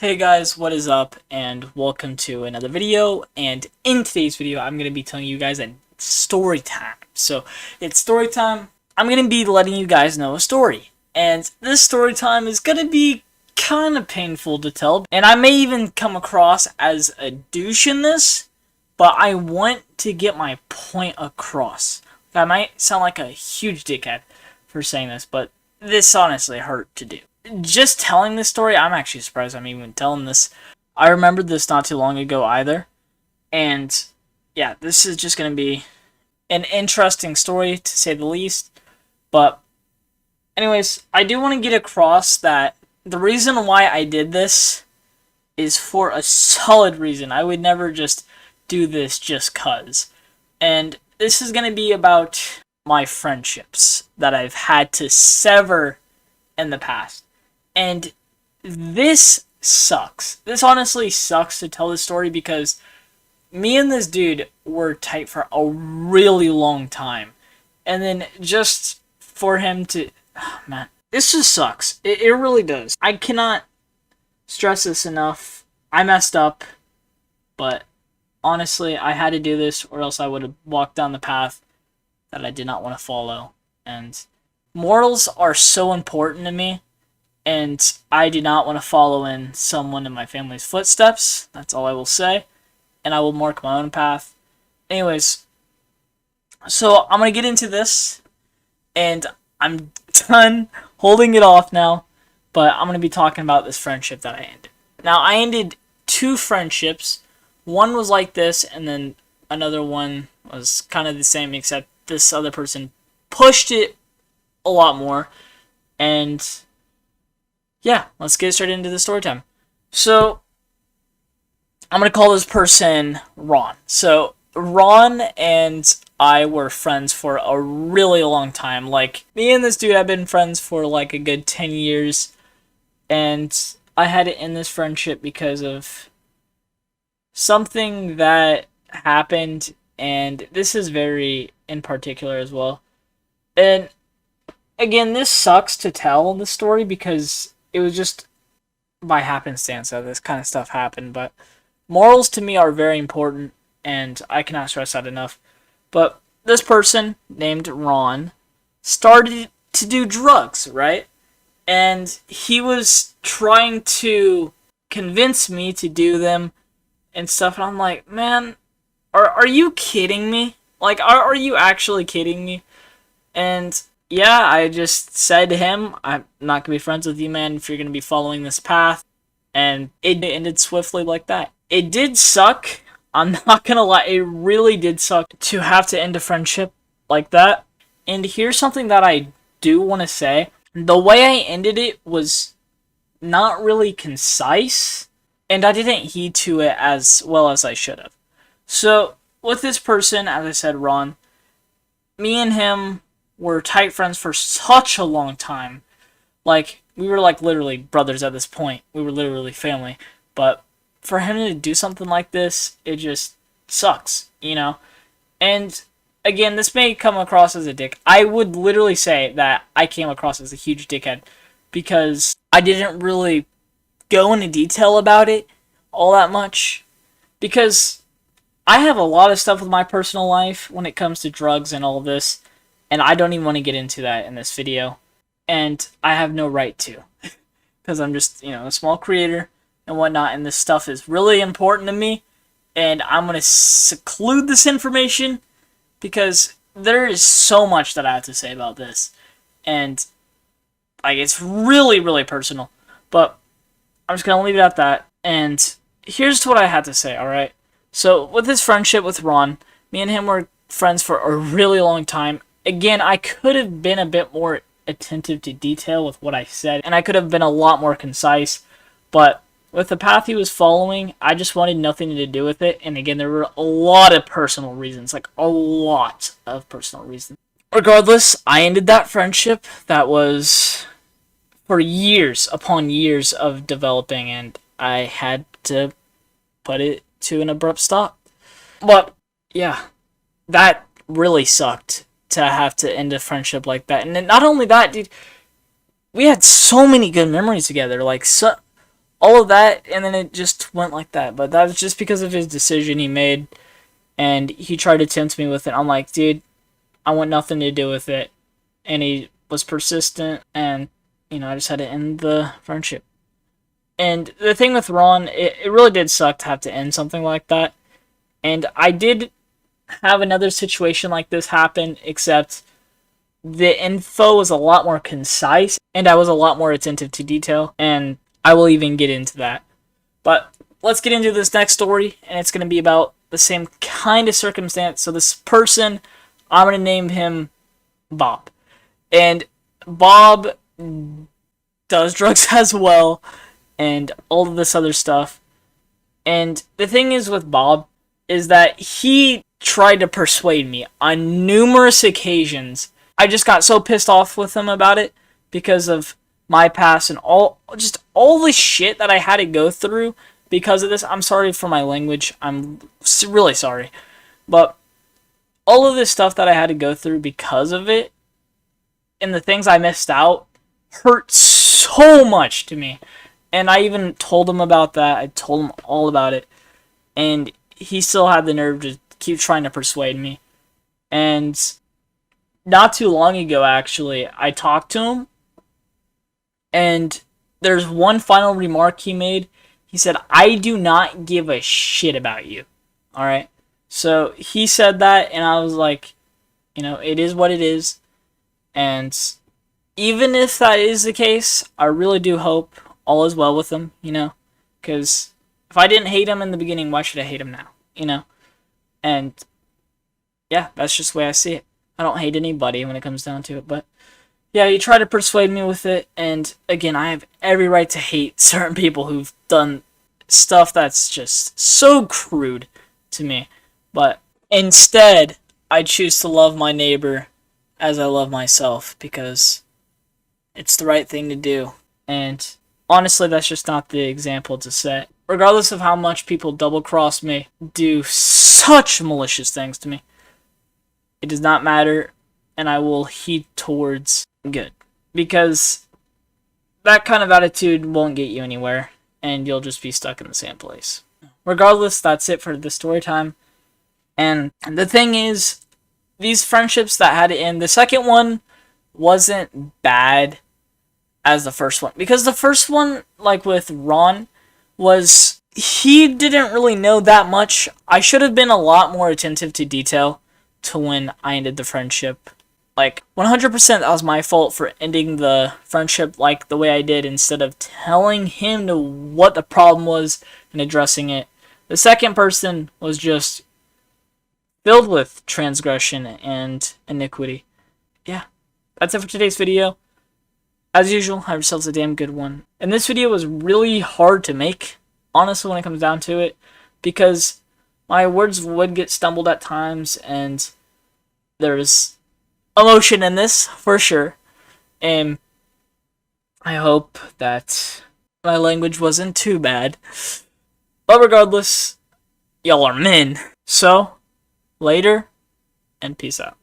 Hey guys, what is up, and welcome to another video. And in today's video, I'm going to be telling you guys a story time. So, it's story time. I'm going to be letting you guys know a story. And this story time is going to be kind of painful to tell. And I may even come across as a douche in this, but I want to get my point across. I might sound like a huge dickhead for saying this, but this honestly hurt to do. Just telling this story, I'm actually surprised I'm even telling this. I remembered this not too long ago either. And yeah, this is just going to be an interesting story to say the least. But anyways, I do want to get across that the reason why I did this is for a solid reason. I would never just do this just cuz. And this is going to be about my friendships that I've had to sever in the past. And this sucks. This honestly sucks to tell this story because me and this dude were tight for a really long time. And then just for him to... Oh, man. This just sucks. It really does. I cannot stress this enough. I messed up. But honestly, I had to do this or else I would have walked down the path that I did not want to follow. And morals are so important to me. And I do not want to follow in someone in my family's footsteps. That's all I will say. And I will mark my own path. Anyways, so I'm going to get into this. And I'm done holding it off now. But I'm going to be talking about this friendship that I ended. Now, I ended 2 friendships. One was like this, and then another one was kind of the same, except this other person pushed it a lot more. And yeah, let's get straight into the story time. So, I'm going to call this person Ron. So, Ron and I were friends for a really long time. Like, me and this dude have been friends for like a good 10 years. And I had to end this friendship because of something that happened. And this is very in particular as well. And again, this sucks to tell the story because it was just by happenstance that this kind of stuff happened, but morals to me are very important, and I cannot stress that enough. But this person, named Ron, started to do drugs, right? And he was trying to convince me to do them and stuff, and I'm like, man, are you kidding me? Like, are you actually kidding me? And yeah, I just said to him, I'm not going to be friends with you, man, if you're going to be following this path. And it ended swiftly like that. It did suck. I'm not going to lie. It really did suck to have to end a friendship like that. And here's something that I do want to say. The way I ended it was not really concise. And I didn't heed to it as well as I should have. So, with this person, as I said, Ron, me and him were tight friends for such a long time. Like, we were like literally brothers at this point. We were literally family. But for him to do something like this, it just sucks, you know? And again, this may come across as a dick. I would literally say that I came across as a huge dickhead because I didn't really go into detail about it all that much. Because I have a lot of stuff with my personal life when it comes to drugs and all of this. And I don't even want to get into that in this video. And I have no right to. Because I'm just, a small creator and whatnot. And this stuff is really important to me. And I'm going to seclude this information. Because there is so much that I have to say about this. And, like, it's really, really personal. But I'm just going to leave it at that. And here's what I had to say, alright? So, with this friendship with Ron, me and him were friends for a really long time. Again, I could have been a bit more attentive to detail with what I said, and I could have been a lot more concise, but with the path he was following, I just wanted nothing to do with it, and again, there were a lot of personal reasons, like a lot of personal reasons. Regardless, I ended that friendship that was for years upon years of developing, and I had to put it to an abrupt stop. But, yeah, that really sucked to have to end a friendship like that. And then not only that, dude, we had so many good memories together. Like, all of that, and then it just went like that. But that was just because of his decision he made, and he tried to tempt me with it. I'm like, dude, I want nothing to do with it. And he was persistent, and, I just had to end the friendship. And the thing with Ron, it really did suck to have to end something like that. And I did have another situation like this happen, except the info was a lot more concise, and I was a lot more attentive to detail, and I will even get into that. But let's get into this next story, and it's going to be about the same kind of circumstance. So this person, I'm going to name him Bob. And Bob does drugs as well, and all of this other stuff. And the thing is with Bob is that he tried to persuade me on numerous occasions. I just got so pissed off with him about it because of my past and all the shit that I had to go through because of this. I'm sorry for my language. I'm really sorry. But all of this stuff that I had to go through because of it and the things I missed out hurt so much to me. And I even told him about that. I told him all about it. And he still had the nerve to keep trying to persuade me. And not too long ago, actually, I talked to him. And there's one final remark he made. He said, I do not give a shit about you. Alright? So he said that, and I was like, it is what it is. And even if that is the case, I really do hope all is well with him, because if I didn't hate him in the beginning, why should I hate him now, And yeah, that's just the way I see it. I don't hate anybody when it comes down to it, but yeah, he tried to persuade me with it, and again, I have every right to hate certain people who've done stuff that's just so crude to me, but instead, I choose to love my neighbor as I love myself, because it's the right thing to do, and honestly, that's just not the example to set. Regardless of how much people double-cross me, do such malicious things to me, it does not matter, and I will heed towards good. Because that kind of attitude won't get you anywhere, and you'll just be stuck in the same place. Regardless, that's it for the story time. And the thing is, these friendships that had to end, the second one wasn't bad as the first one. Because the first one, like with Ron, he didn't really know that much. I should have been a lot more attentive to detail to when I ended the friendship. Like, 100% that was my fault for ending the friendship like the way I did instead of telling him what the problem was and addressing it. The second person was just filled with transgression and iniquity. Yeah, that's it for today's video. As usual, have yourselves a damn good one. And this video was really hard to make, honestly, when it comes down to it, because my words would get stumbled at times, and there's emotion in this, for sure. And I hope that my language wasn't too bad. But regardless, y'all are men. So, later, and peace out.